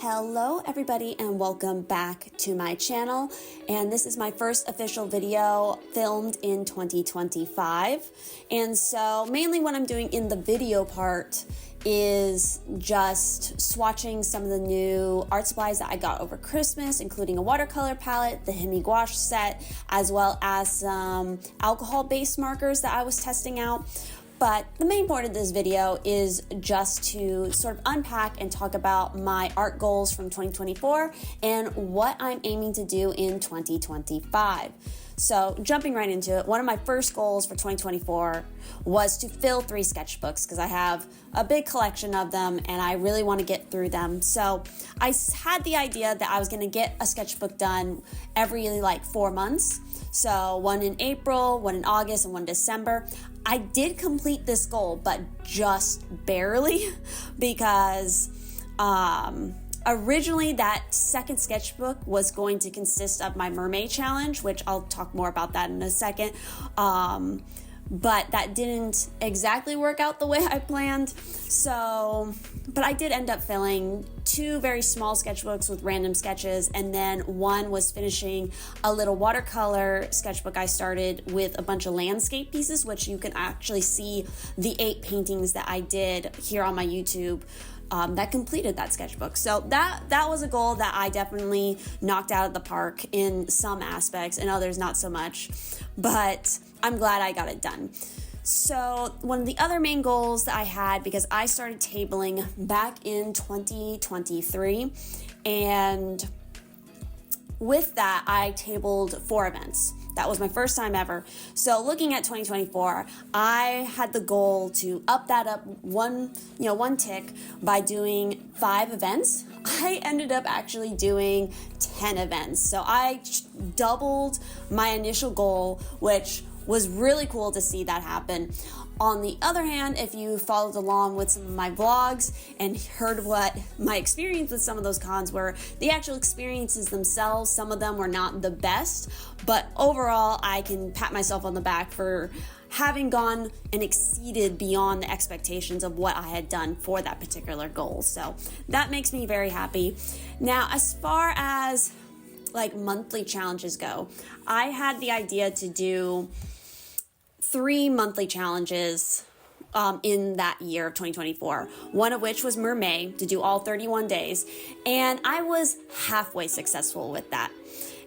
Hello everybody and welcome back to my channel, and this is my first official video filmed in 2025. And so mainly what I'm doing in the video part is just swatching some of the new art supplies that I got over Christmas, including a watercolor palette, the Hemi gouache set, as well as some alcohol-based markers that I was testing out. But the main point of this video is just to sort of unpack and talk about my art goals from 2024 and what I'm aiming to do in 2025. So jumping right into it, one of my first goals for 2024 was to fill 3 sketchbooks because I have a big collection of them and I really want to get through them. So I had the idea that I was going to get a sketchbook done every 4 months. So one in April, one in August, and one in December. I did complete this goal, but just barely because originally that second sketchbook was going to consist of my mermaid challenge, which I'll talk more about that in a second. But that didn't exactly work out the way I planned. So, but I did end up filling 2 very small sketchbooks with random sketches, and then one was finishing a little watercolor sketchbook I started with a bunch of landscape pieces, which you can actually see the 8 paintings that I did here on my YouTube that completed that sketchbook. So that was a goal that I definitely knocked out of the park in some aspects, and others not so much, but I'm glad I got it done. So one of the other main goals that I had, because I started tabling back in 2023, and with that I tabled 4 events. That was my first time ever. So looking at 2024, I had the goal to up one tick by doing 5 events. I ended up actually doing 10 events. So I doubled my initial goal, which was really cool to see that happen. On the other hand, if you followed along with some of my vlogs and heard what my experience with some of those cons were, the actual experiences themselves, some of them were not the best, but overall I can pat myself on the back for having gone and exceeded beyond the expectations of what I had done for that particular goal. So that makes me very happy. Now, as far as monthly challenges go, I had the idea to do 3 monthly challenges in that year of 2024, one of which was Mermaid, to do all 31 days, and I was halfway successful with that.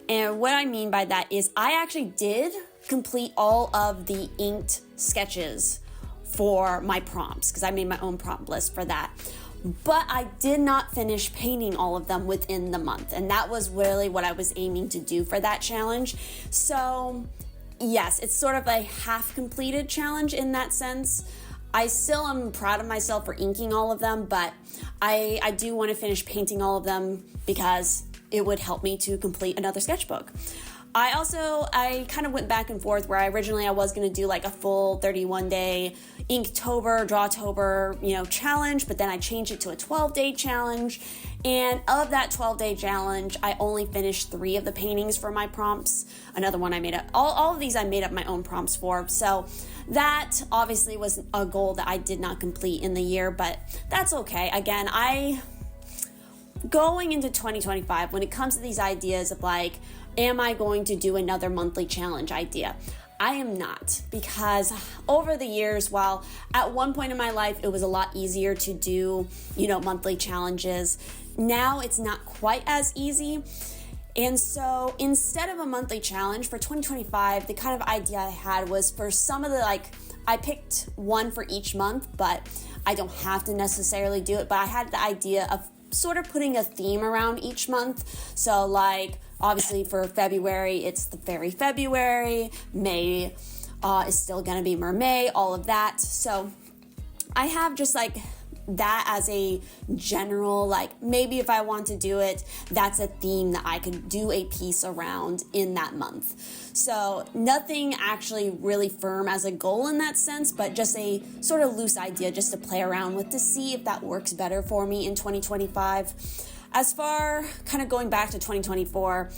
And what I mean by that is I actually did complete all of the inked sketches for my prompts, because I made my own prompt list for that. But I did not finish painting all of them within the month, and that was really what I was aiming to do for that challenge. So yes, it's sort of a half-completed challenge in that sense. I still am proud of myself for inking all of them, but I do want to finish painting all of them because it would help me to complete another sketchbook. I kind of went back and forth where originally I was going to do a full 31-day Inktober, Drawtober, challenge, but then I changed it to a 12-day challenge. And of that 12-day challenge, I only finished 3 of the paintings for my prompts. Another one I made up. All of these I made up my own prompts for. So that obviously was a goal that I did not complete in the year, but that's okay. Again, going into 2025, when it comes to these ideas of am I going to do another monthly challenge idea? I am not, because over the years, while at one point in my life it was a lot easier to do, monthly challenges, now it's not quite as easy. And so instead of a monthly challenge for 2025, the kind of idea I had was for some of the, I picked one for each month, but I don't have to necessarily do it. But I had the idea of sort of putting a theme around each month. So obviously for February, it's the Fairy February. May is still gonna be Mermaid, all of that. So I have just that as a general, maybe if I want to do it, that's a theme that I could do a piece around in that month. So nothing actually really firm as a goal in that sense, but just a sort of loose idea just to play around with to see if that works better for me in 2025. As far kind of going back to 2024,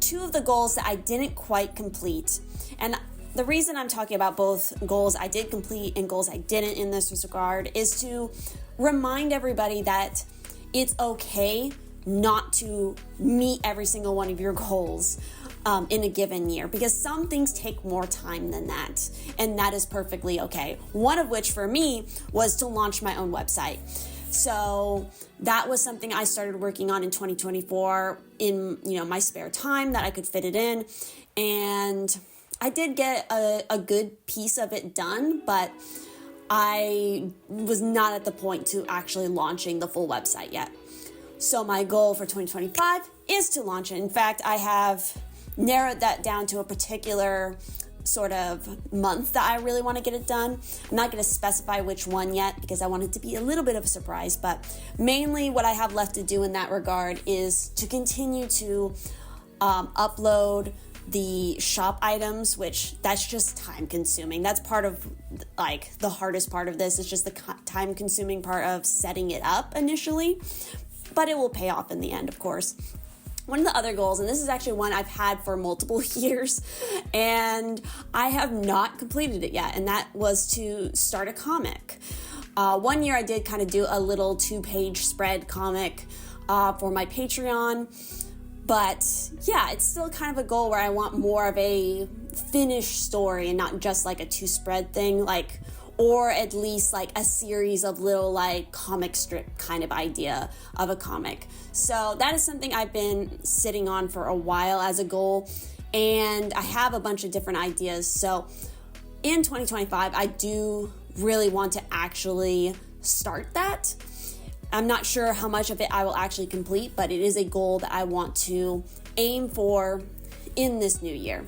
2 of the goals that I didn't quite complete, and the reason I'm talking about both goals I did complete and goals I didn't in this regard is to remind everybody that it's okay not to meet every single one of your goals in a given year, because some things take more time than that, and that is perfectly okay. One of which for me was to launch my own website. So that was something I started working on in 2024 in, my spare time that I could fit it in. And I did get a good piece of it done, but I was not at the point to actually launching the full website yet. So my goal for 2025 is to launch it. In fact, I have narrowed that down to a particular sort of month that I really want to get it done. I'm not going to specify which one yet because I want it to be a little bit of a surprise, but mainly what I have left to do in that regard is to continue to upload the shop items, which that's just time consuming. That's part of like the hardest part of this. It's just the time consuming part of setting it up initially, but it will pay off in the end, of course. One of the other goals, and this is actually one I've had for multiple years, and I have not completed it yet, and that was to start a comic. One year I did kind of do a little 2-page spread comic for my Patreon, but yeah, it's still kind of a goal where I want more of a finished story and not just like a 2-spread thing, or at least like a series of little like comic strip kind of idea of a comic. So that is something I've been sitting on for a while as a goal, and I have a bunch of different ideas. So in 2025, I do really want to actually start that. I'm not sure how much of it I will actually complete, but it is a goal that I want to aim for in this new year.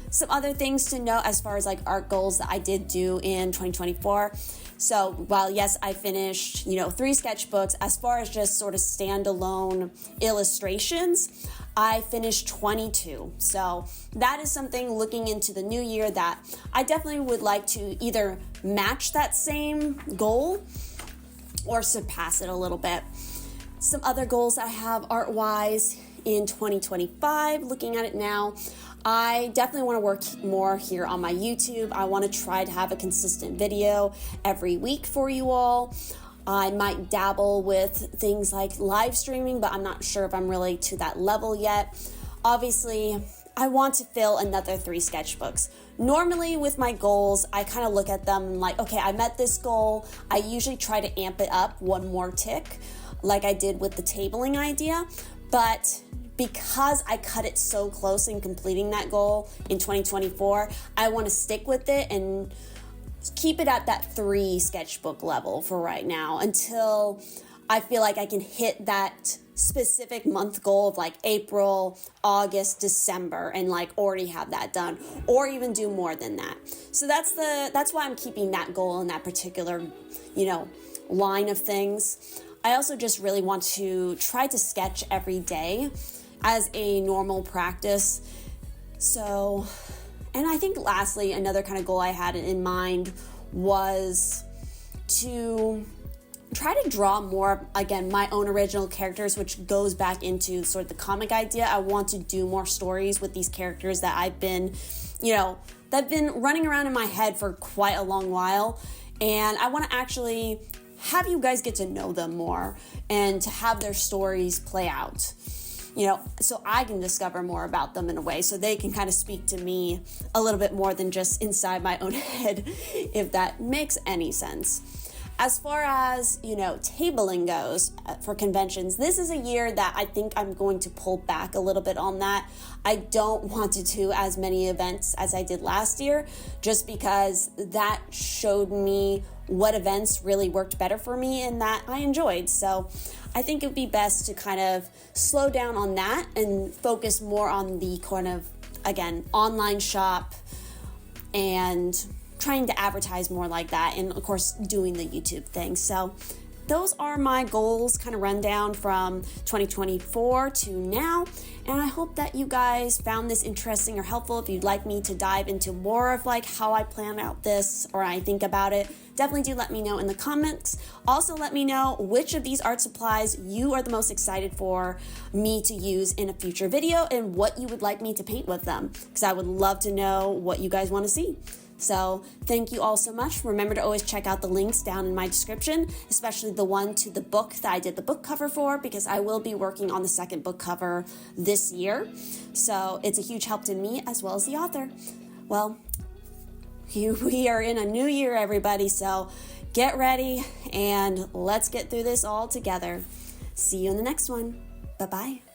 Some other things to note as far as like art goals that I did do in 2024. So while yes, I finished, 3 sketchbooks, as far as just sort of standalone illustrations, I finished 22. So that is something looking into the new year that I definitely would like to either match that same goal or surpass it a little bit. Some other goals I have art-wise in 2025, looking at it now, I definitely want to work more here on my YouTube. I want to try to have a consistent video every week for you all. I might dabble with things like live streaming, but I'm not sure if I'm really to that level yet. Obviously, I want to fill another 3 sketchbooks. Normally with my goals, I kind of look at them and like, okay, I met this goal. I usually try to amp it up one more tick, like I did with the tabling idea. But because I cut it so close in completing that goal in 2024, I want to stick with it and keep it at that 3 sketchbook level for right now until I feel like I can hit that specific month goal of like April, August, December, and like already have that done, or even do more than that. So that's why I'm keeping that goal in that particular, line of things. I also just really want to try to sketch every day as a normal practice. So, and I think lastly, another kind of goal I had in mind was to try to draw more, again, my own original characters, which goes back into sort of the comic idea. I want to do more stories with these characters that I've been, that have been running around in my head for quite a long while. And I want to actually have you guys get to know them more and to have their stories play out, so I can discover more about them in a way, so they can kind of speak to me a little bit more than just inside my own head, if that makes any sense. As far as, tabling goes for conventions, this is a year that I think I'm going to pull back a little bit on that. I don't want to do as many events as I did last year, just because that showed me what events really worked better for me and that I enjoyed. So I think it would be best to kind of slow down on that and focus more on the kind of, again, online shop and trying to advertise more like that, and of course doing the YouTube thing. So those are my goals, kind of rundown from 2024 to now, and I hope that you guys found this interesting or helpful. If you'd like me to dive into more of like how I plan out this or I think about it, definitely do let me know in the comments. Also let me know which of these art supplies you are the most excited for me to use in a future video and what you would like me to paint with them, because I would love to know what you guys want to see. So thank you all so much. Remember to always check out the links down in my description, especially the one to the book that I did the book cover for, because I will be working on the second book cover this year. So it's a huge help to me as well as the author. Well, we are in a new year, everybody, so get ready and let's get through this all together. See you in the next one. Bye-bye.